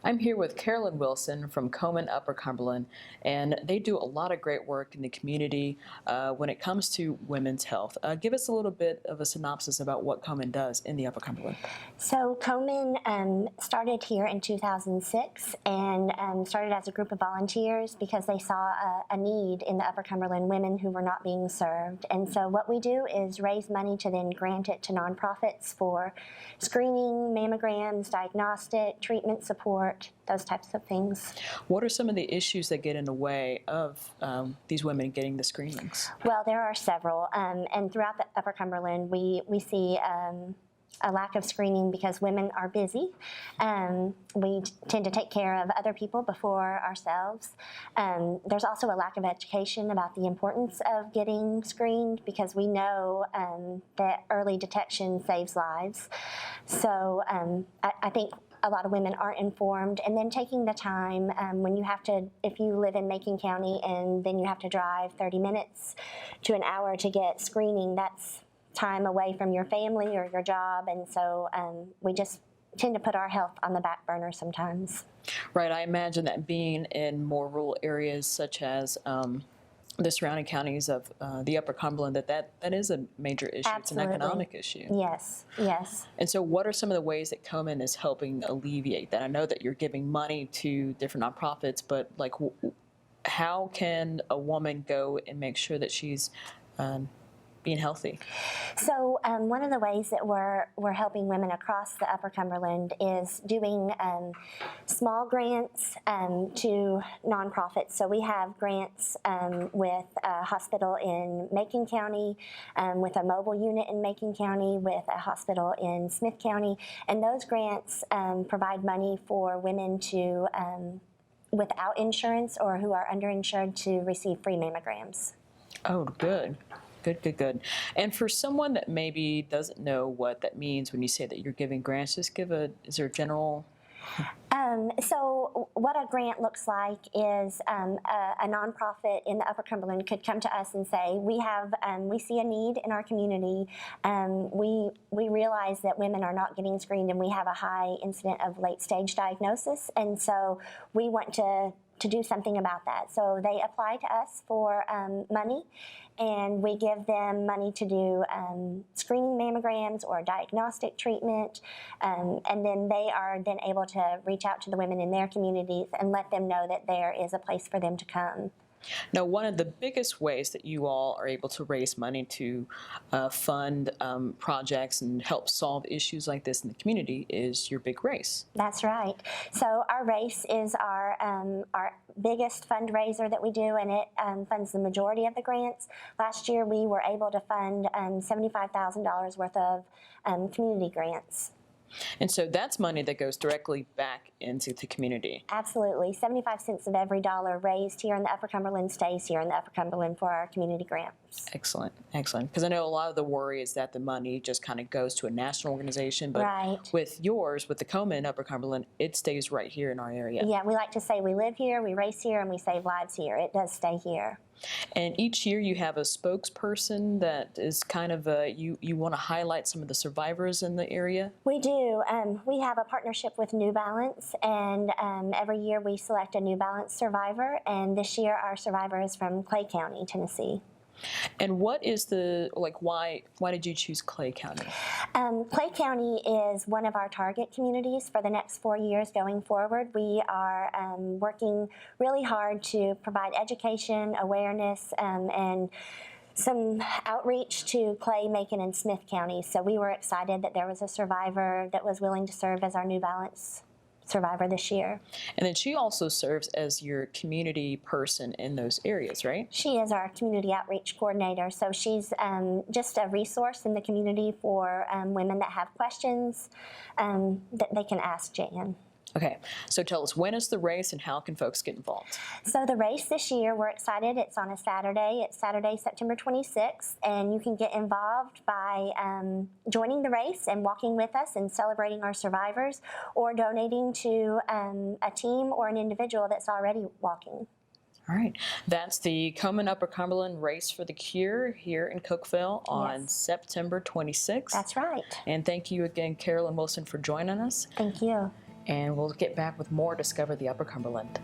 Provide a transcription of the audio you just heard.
I'm here with Carolyn Wilson from Komen, Upper Cumberland, and they do a lot of great work in the community when it comes to women's health. Give us a little bit of a synopsis about what Komen does in the Upper Cumberland. So Komen started here in 2006 and started as a group of volunteers because they saw a need in the Upper Cumberland, women who were not being served. And so what we do is raise money to then grant it to nonprofits for screening, mammograms, diagnostic, treatment support, those types of things. What are some of the issues that get in the way of these women getting the screenings? Well, there are several, and throughout the Upper Cumberland, we see a lack of screening because women are busy. We tend to take care of other people before ourselves. There's also a lack of education about the importance of getting screened because we know that early detection saves lives. So I think a lot of women aren't informed, and then taking the time when you have to, if you live in Macon County and then you have to drive 30 minutes to an hour to get screening, that's time away from your family or your job, and so we just tend to put our health on the back burner sometimes. Right, I imagine that being in more rural areas such as the surrounding counties of the Upper Cumberland, that is a major issue. Absolutely. It's an economic issue. Yes, yes. And so what are some of the ways that Komen is helping alleviate that? I know that you're giving money to different nonprofits, but like, how can a woman go and make sure that she's being healthy? So one of the ways that we're helping women across the Upper Cumberland is doing small grants to nonprofits. So we have grants with a hospital in Macon County, with a mobile unit in Macon County, with a hospital in Smith County, and those grants provide money for women to without insurance or who are underinsured to receive free mammograms. Oh, good. Good. And for someone that maybe doesn't know what that means when you say that you're giving grants, just give is there a general? So what a grant looks like is a nonprofit in the Upper Cumberland could come to us and say, we see a need in our community. We realize that women are not getting screened and we have a high incident of late stage diagnosis, and so we want to do something about that. So they apply to us for money, and we give them money to do screening mammograms or diagnostic treatment, and then they are then able to reach out to the women in their communities and let them know that there is a place for them to come. Now, one of the biggest ways that you all are able to raise money to fund projects and help solve issues like this in the community is your big race. That's right. So our race is our biggest fundraiser that we do, and it funds the majority of the grants. Last year, we were able to fund $75,000 worth of community grants. And so that's money that goes directly back into the community. Absolutely. 75 cents of every dollar raised here in the Upper Cumberland stays here in the Upper Cumberland for our community grants. Excellent. Because I know a lot of the worry is that the money just kind of goes to a national organization, but right. With yours, with the Komen Upper Cumberland, it stays right here in our area. Yeah, we like to say we live here, we race here, and we save lives here. It does stay here. And each year you have a spokesperson that is kind of you want to highlight some of the survivors in the area? We do. We have a partnership with New Balance, and every year we select a New Balance survivor, and this year our survivor is from Clay County, Tennessee. And what is why did you choose Clay County? Clay County is one of our target communities for the next 4 years going forward. We are working really hard to provide education, awareness, and some outreach to Clay, Macon, and Smith counties. So we were excited that there was a survivor that was willing to serve as our New Balance survivor this year. And then she also serves as your community person in those areas, right? She is our community outreach coordinator, so she's just a resource in the community for women that have questions that they can ask Jan. Okay, so tell us, when is the race and how can folks get involved? So the race this year, we're excited. It's on a Saturday. It's Saturday, September 26th, and you can get involved by joining the race and walking with us and celebrating our survivors, or donating to a team or an individual that's already walking. All right. That's the Komen Upper Cumberland Race for the Cure here in Cookeville on September 26th. That's right. And thank you again, Carolyn Wilson, for joining us. Thank you. and we'll get back with more Discover the Upper Cumberland.